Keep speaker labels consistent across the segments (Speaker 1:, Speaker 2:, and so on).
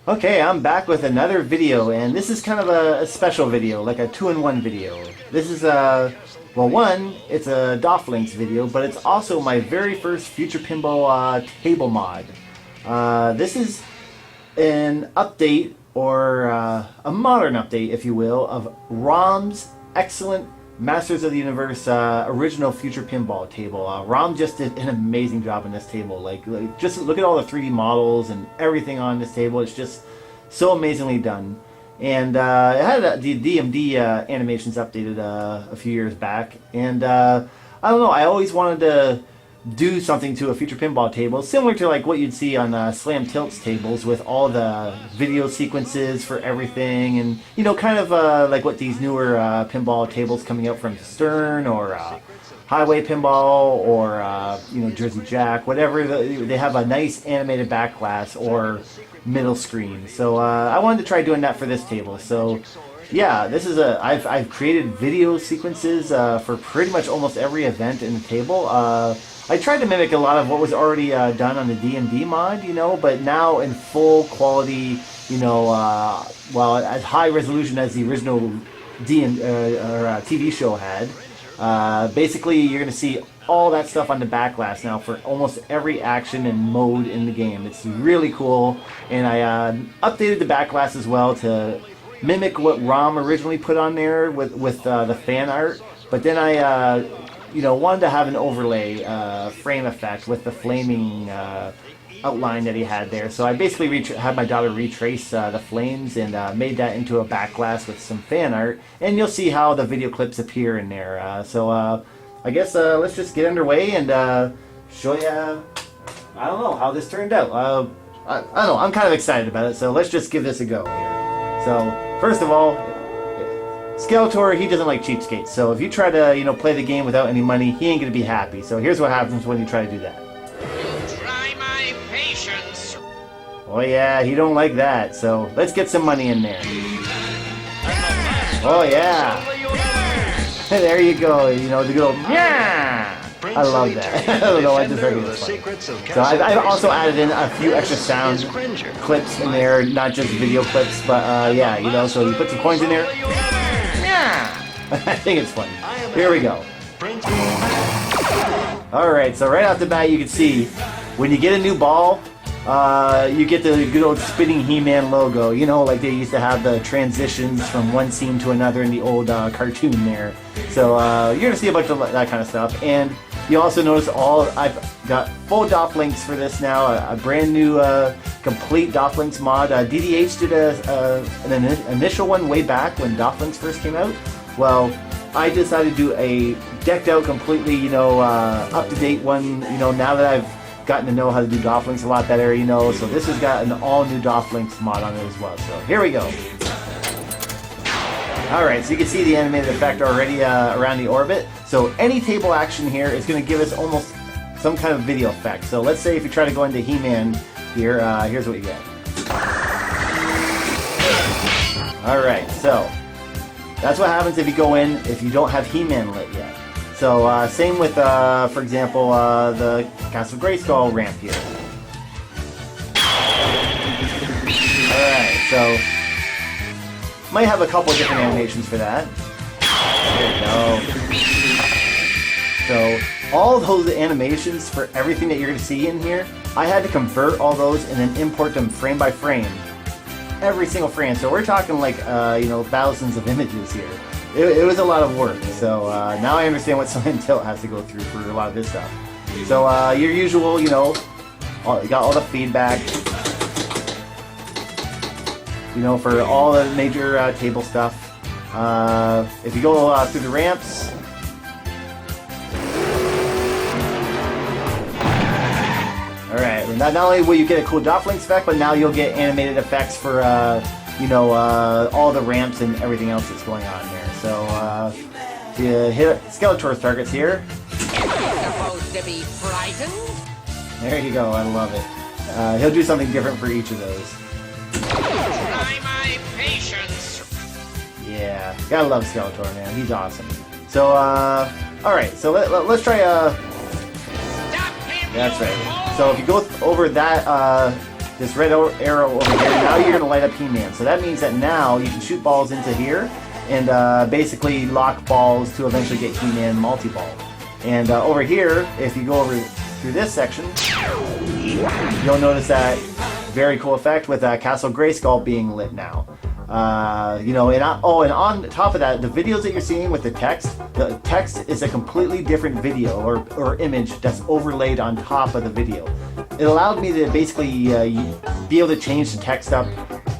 Speaker 1: Okay, I'm back with another video, and this is kind of a special video, like a two-in-one video. This is well, one, it's a DOFLinx video, but it's also my very first Future Pinball table mod. This is an update, or a modern update, if you will, of ROM's excellent Masters of the Universe original Future Pinball table. Rom just did an amazing job on this table. Like, just look at all the 3D models and everything on this table. It's just so amazingly done. And it had the DMD animations updated a few years back. And I don't know, I always wanted to do something to a Future Pinball table, similar to like what you'd see on Slam Tilt's tables, with all the video sequences for everything, and you know, kind of like what these newer pinball tables coming out from Stern or Highway Pinball or you know, Jersey Jack, whatever. They have a nice animated backglass or middle screen. So I wanted to try doing that for this table. So yeah, this is I've created video sequences for pretty much almost every event in the table. I tried to mimic a lot of what was already done on the DMD mod, you know, but now in full quality, you know, well, as high resolution as the original TV show had. Basically, you're going to see all that stuff on the backglass now for almost every action and mode in the game. It's really cool, and I updated the backglass as well to mimic what ROM originally put on there with the fan art, but then I you know, wanted to have an overlay frame effect with the flaming outline that he had there. So I basically had my daughter retrace the flames and made that into a backglass with some fan art, and you'll see how the video clips appear in there. So I guess let's just get underway and show you, I don't know, how this turned out. I don't know, I'm kind of excited about it, so let's just give this a go here. So first of all, Skeletor, he doesn't like cheapskates, so if you try to, you know, play the game without any money, he ain't gonna be happy. So here's what happens when you try to do that.
Speaker 2: Try my patience.
Speaker 1: Oh yeah, he don't like that, so let's get some money in there. Oh yeah! There you go, you know, the good old yeah! I love that. I don't know, I just heard it. So I've also added in a few extra sound clips in there, not just video clips, but yeah, you know, so you put some coins in there. I think it's fun. Here we go. Alright, so right off the bat you can see, when you get a new ball, you get the good old spinning He-Man logo. You know, like they used to have the transitions from one scene to another in the old cartoon there. So you're going to see a bunch of that kind of stuff. And you also notice I've got full DOFLinx for this now, a brand new complete DOFLinx mod. DDH did an initial one way back when DOFLinx first came out. Well, I decided to do a decked out completely, you know, up-to-date one, you know, now that I've gotten to know how to do DOFLinx a lot better, you know, so this has got an all-new DOFLinx mod on it as well. So here we go. Alright, so you can see the animated effect already around the orbit. So any table action here is going to give us almost some kind of video effect. So let's say if you try to go into He-Man here, here's what you get. Alright, so that's what happens if you go in if you don't have He-Man lit yet. So same with, for example, the Castle Grayskull ramp here. Alright, so might have a couple different animations for that. There you go. So all those animations for everything that you're going to see in here, I had to convert all those and then import them frame by frame. Every single frame. So we're talking like, you know, thousands of images here. It was a lot of work. So now I understand what Slam Tilt has to go through for a lot of this stuff. So your usual, you know, you got all the feedback, you know, for all the major table stuff. If you go through the ramps, alright, well, not only will you get a cool DOFLinx effect, but now you'll get animated effects for, you know, all the ramps and everything else that's going on there. So, if you hit Skeletor's targets here.
Speaker 2: Supposed to be frightened?
Speaker 1: There you go, I love it. He'll do something different for each of those.
Speaker 2: Try my patience.
Speaker 1: Yeah, gotta love Skeletor, man. He's awesome. So, alright, so let's try,
Speaker 2: Stop him,
Speaker 1: that's right. So if you go over that this red arrow over here, now you're going to light up He-Man. So that means that now you can shoot balls into here and basically lock balls to eventually get He-Man multi-ball. And over here, if you go over through this section, you'll notice that very cool effect with Castle Grayskull being lit now. You know, and on top of that, the videos that you're seeing with the text is a completely different video or image that's overlaid on top of the video. It allowed me to basically be able to change the text up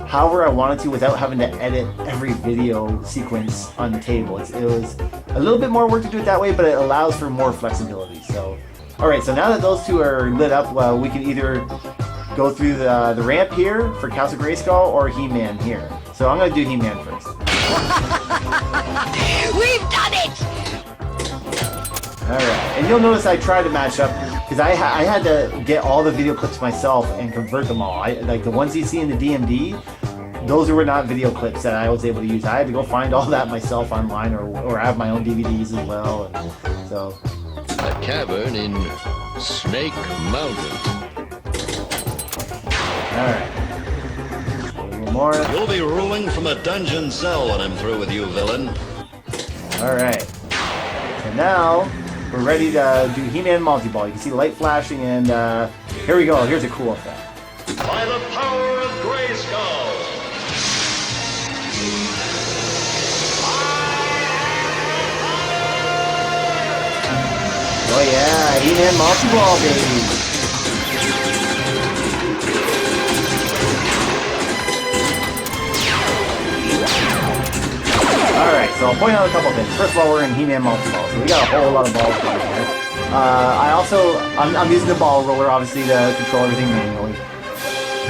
Speaker 1: however I wanted to without having to edit every video sequence on the table. It was a little bit more work to do it that way, but it allows for more flexibility. So, alright, so now that those two are lit up, we can either go through the ramp here for Castle Grayskull or He-Man here. So I'm going to do He-Man first.
Speaker 2: We've done it!
Speaker 1: Alright, and you'll notice I tried to match up because I had to get all the video clips myself and convert them all. Like the ones you see in the DMD, those were not video clips that I was able to use. I had to go find all that myself online or I have my own DVDs as well. And so.
Speaker 3: A cavern in Snake Mountain.
Speaker 1: Alright. A little more.
Speaker 4: You'll be ruling from a dungeon cell when I'm through with you, villain.
Speaker 1: Alright. So now, we're ready to do He-Man multi-ball. You can see light flashing and here we go. Here's a cool effect.
Speaker 4: By the power of Grayskull!
Speaker 1: Oh yeah, He-Man multi-ball, baby! Alright, so I'll point out a couple things. First of all, we're in He-Man multi-ball, so we got a whole lot of balls going here. I'm using the ball roller, obviously, to control everything manually.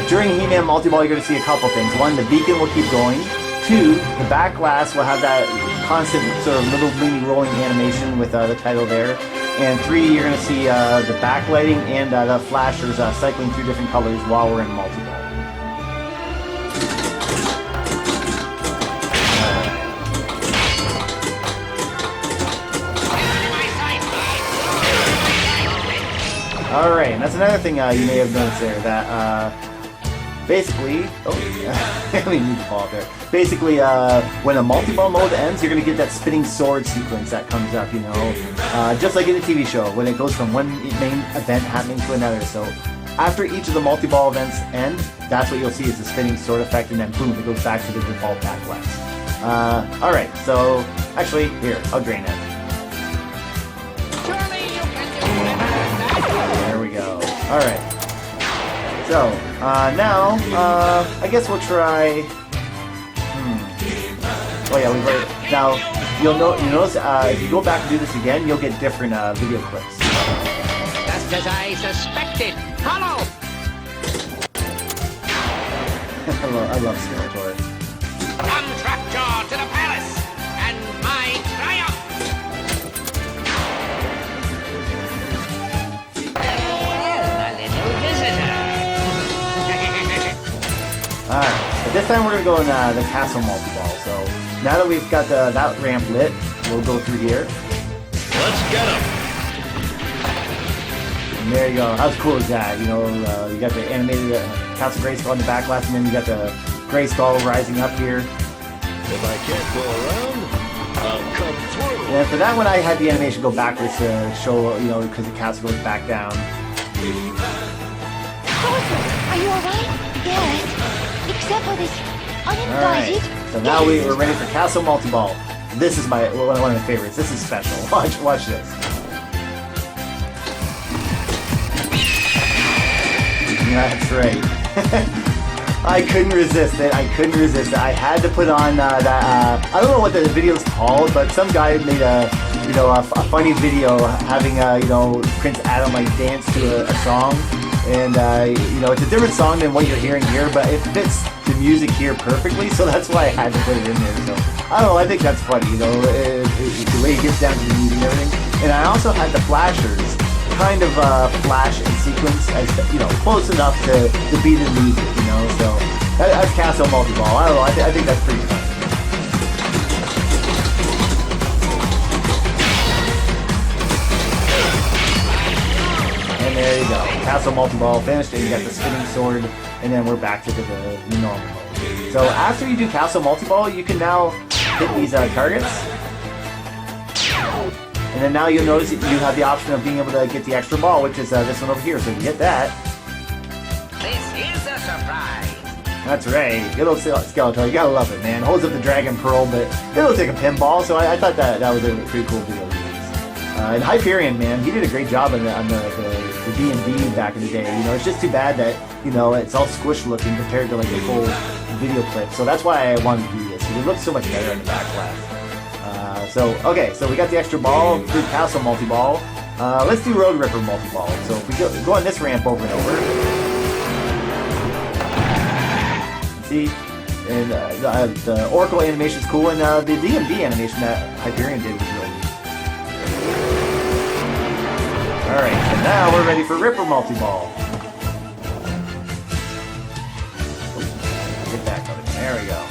Speaker 1: During He-Man multi-ball, you're going to see a couple things. One, the beacon will keep going. Two, the backglass will have that constant sort of little blingy rolling animation with the title there. And three, you're going to see the backlighting and the flashers cycling through different colors while we're in multi-ball. Alright, and that's another thing you may have noticed there, that basically, let me move the ball up there. Basically, when a multi-ball mode ends, you're going to get that spinning sword sequence that comes up, you know, just like in a TV show, when it goes from one main event happening to another. So after each of the multi-ball events end, that's what you'll see is the spinning sword effect, and then boom, it goes back to the default backglass. Alright, so actually, here, I'll drain it.
Speaker 2: Surely you can do better than that!
Speaker 1: There we go. Alright. So, now, I guess we'll try... Oh yeah, we've already... Now, you'll notice, if you go back and do this again, you'll get different video clips.
Speaker 2: Just as I suspected! Hollow!
Speaker 1: I love Skeletor.
Speaker 2: Come, Trapjaw, to the palace! And my triumph! Well, a little visitor.
Speaker 1: Alright, but this time we're going to go in the castle multi-ball. So now that we've got that ramp lit, we'll go through here.
Speaker 4: Let's get him!
Speaker 1: And there you go. How cool is that? You know, you got the animated Castle Grayskull in the backglass, and then you got the Grayskull rising up here.
Speaker 4: If I can't go around, I'll come through!
Speaker 1: And for that one, I had the animation go backwards to show, you know, because the castle goes back down.
Speaker 5: Are you alright? Yes. Except for this uninvited.
Speaker 1: Alright, so now we're ready for Castle Multi-Ball. This is one of my favorites. This is special. Watch this. That's right. I couldn't resist it. I had to put on that. I don't know what the video's called, but some guy made a funny video having Prince Adam like dance to a song. And, it's a different song than what you're hearing here, but it fits the music here perfectly, so that's why I had to put it in there. So, I don't know, I think that's funny, the way it gets down to the music and everything. And I also had the flashers kind of flash in sequence as, close enough to be the music, so that's Castle Multi-Ball. I don't know, I think that's pretty fun. there you go. Castle multi-ball finished, and you got the spinning sword, and then we're back to the normal mode. So after you do castle multi-ball, you can now hit these targets. And then now you'll notice that you have the option of being able to get the extra ball, which is this one over here. So if you hit that.
Speaker 2: This is a surprise.
Speaker 1: That's right. Good old Skeletor. You gotta love it, man. Holds up the Dragon Pearl, but it looks like a pinball, so I thought that was a pretty cool video to use. And Hyperion, man, he did a great job on the D&D back in the day. You know, it's just too bad that, you know, it's all squished looking compared to like the full video clip. So that's why I wanted to do this. It looks so much better on the backglass. Okay, so we got the extra ball, through Castle multi-ball. Let's do Road Ripper multi-ball. So if we go on this ramp over and over. See? And the Oracle animation is cool, and the D&D animation that Hyperion did was really neat. Alright, so now we're ready for Ripper multi-ball. Get back of it. There we go.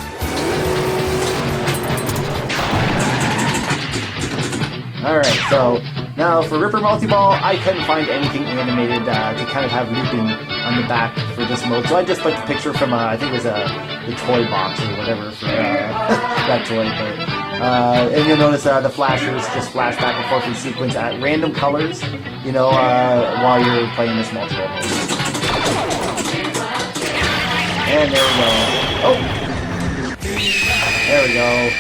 Speaker 1: Alright, so now for Ripper multi-ball, I couldn't find anything animated to kind of have looping on the back for this mode, so I just put the picture from, I think it was the toy box or whatever for that toy. But, and you'll notice the flashers just flash back and forth in sequence at random colors, you know, while you're playing this multi-ball mode. And there we go. Oh! There we go.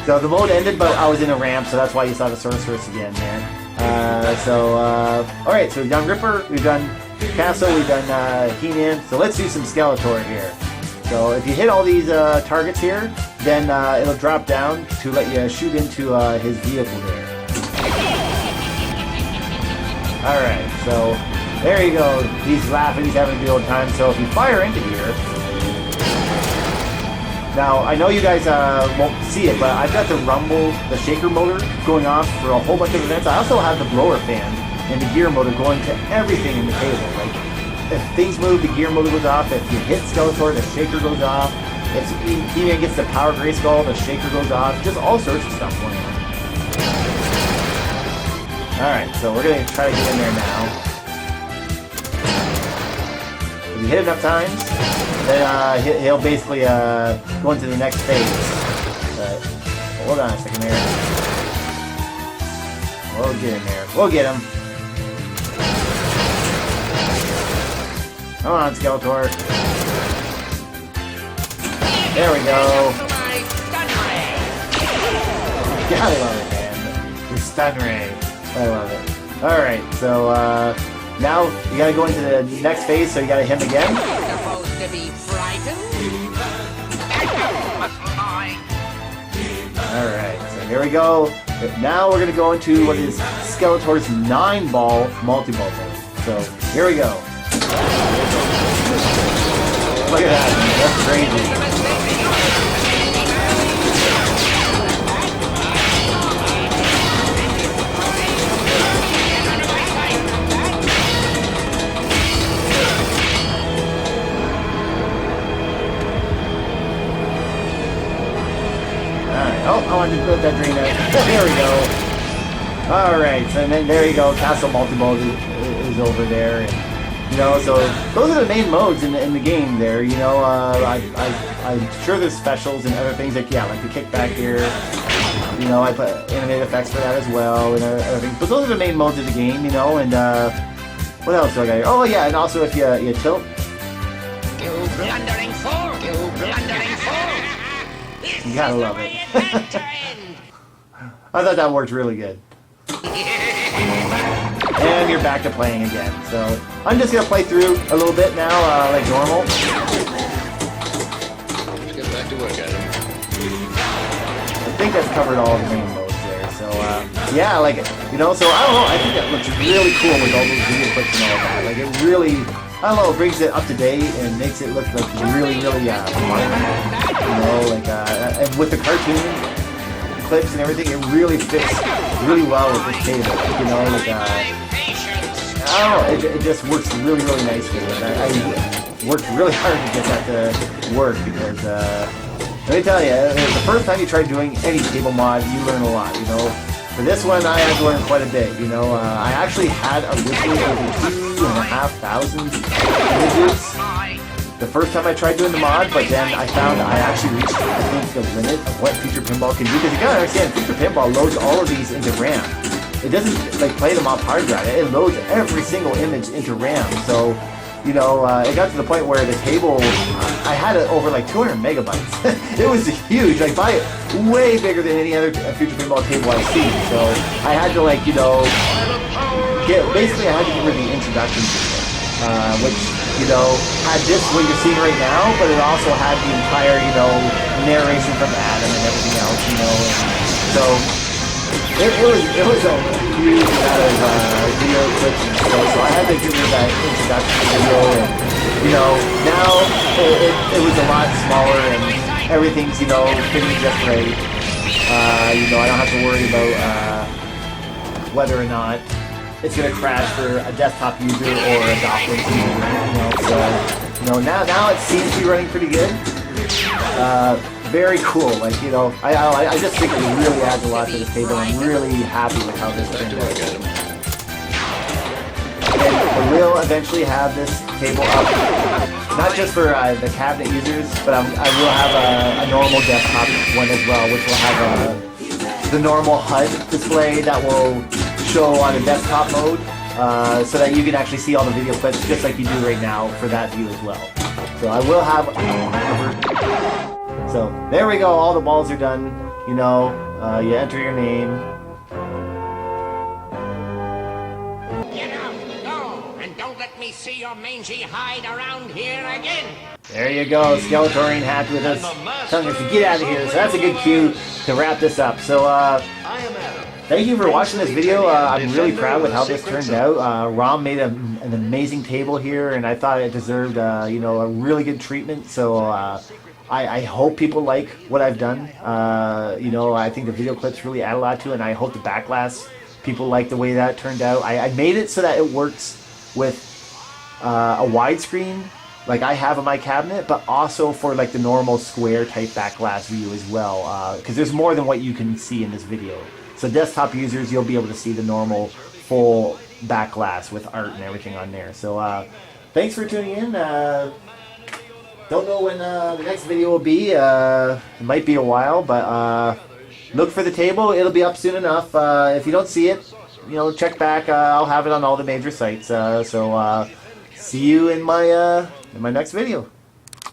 Speaker 1: So the mode ended, but I was in a ramp, so that's why you saw the Sorceress again, man. Alright, so we've done Ripper, we've done Castle, we've done He-Man, so let's do some Skeletor here. So if you hit all these targets here, then it'll drop down to let you shoot into his vehicle there. Alright, so there you go. He's laughing, he's having a good old time, so if you fire into here, now, I know you guys won't see it, but I've got the rumble, the shaker motor going off for a whole bunch of events. I also have the blower fan and the gear motor going to everything in the table. Like, if things move, the gear motor goes off. If you hit Skeletor, the shaker goes off. If He-Man gets the power Grayskull, the shaker goes off. Just all sorts of stuff going on. Alright, so we're going to try to get in there now. If you hit enough times, then he'll basically go into the next phase. But hold on a second there. We'll get in there. We'll get him. Come on, Skeletor. There we go. Yeah, I love it, man. The stun ray. I love it. Alright, so now you gotta go into the next phase, so you gotta hit him again.
Speaker 2: Supposed to be frightened?
Speaker 1: Alright, so here we go. Now we're gonna go into what is Skeletor's 9-ball multi-ball mode. So here we go. Look at that, man. That's crazy. Oh, I wanted to put that drain out. There we go. Alright, so then there you go. Castle multi-ball is over there. And, you know, so those are the main modes in the game there. You know, I'm sure there's specials and other things like, yeah, like the kickback here. You know, I put animated effects for that as well and other things. But those are the main modes of the game, you know, and what else do I got here? Oh, yeah, and also if you tilt.
Speaker 2: You blundering fool! You blundering fool!
Speaker 1: You gotta love it. I thought that worked really good. And you're back to playing again. So I'm just gonna play through a little bit now, like normal.
Speaker 3: Let's get back to work, Adam.
Speaker 1: I think that's covered all the main modes there. So yeah, like, you know, so I don't know. I think that looks really cool with all those video clips and all that. Like, it really, I don't know, it brings it up to date and makes it look like really, really fun. You know, like, and with the cartoon clips and everything, it really fits really well with this table. You know, like, I don't know, it just works really, really nicely. And I worked really hard to get that to work because, let me tell you, the first time you try doing any table mod, you learn a lot, you know. For this one, I had to learn quite a bit. You know, I actually had originally over 2,500 images the first time I tried doing the mod, but then I found I actually reached, I think, the limit of what Future Pinball can do. Because you gotta understand, Future Pinball loads all of these into RAM. It doesn't like play them off hard drive. It loads every single image into RAM. So, you know, it got to the point where the table, I had it over like 200 megabytes. It was huge, like way bigger than any other Future Pinball table I've seen. So I had to like, you know, basically I had to get rid of the introduction system, which, you know, had this what you're seeing right now, but it also had the entire, you know, narration from Adam and everything else, you know. And so it was a huge amount of video clips and stuff. So I had to get rid of that introduction video, and you know, now it was a lot smaller and everything's, you know, fitting just right. You know, I don't have to worry about whether or not it's gonna crash for a desktop user or a DOFLinx user. You know, so you know, now it seems to be running pretty good. Very cool. Like, you know, I just think it really adds a lot to this table. I'm really happy with how this turned out. And we'll eventually have this table up, not just for the cabinet users, but I will have a normal desktop one as well, which will have the normal HUD display that will show on a desktop mode, so that you can actually see all the video clips just like you do right now for that view as well. So I will have so there we go, all the balls are done. You know, you enter your name.
Speaker 2: Get out, go, and don't let me see your mangy hide around here again.
Speaker 1: There you go, Skeletor ain't happy with us, telling us to get out of here. So that's a good cue to wrap this up. So thank you for watching this video. I'm really proud with how this turned out. Rom made an amazing table here, and I thought it deserved, you know, a really good treatment. So I hope people like what I've done. You know, I think the video clips really add a lot to it, and I hope the backglass people like the way that turned out. I made it so that it works with a widescreen like I have in my cabinet, but also for like the normal square type backglass view as well, because there's more than what you can see in this video. So desktop users, you'll be able to see the normal full backglass with art and everything on there. So thanks for tuning in. Don't know when the next video will be. It might be a while, but look for the table. It'll be up soon enough. If you don't see it, you know, check back. I'll have it on all the major sites. So see you in my next video.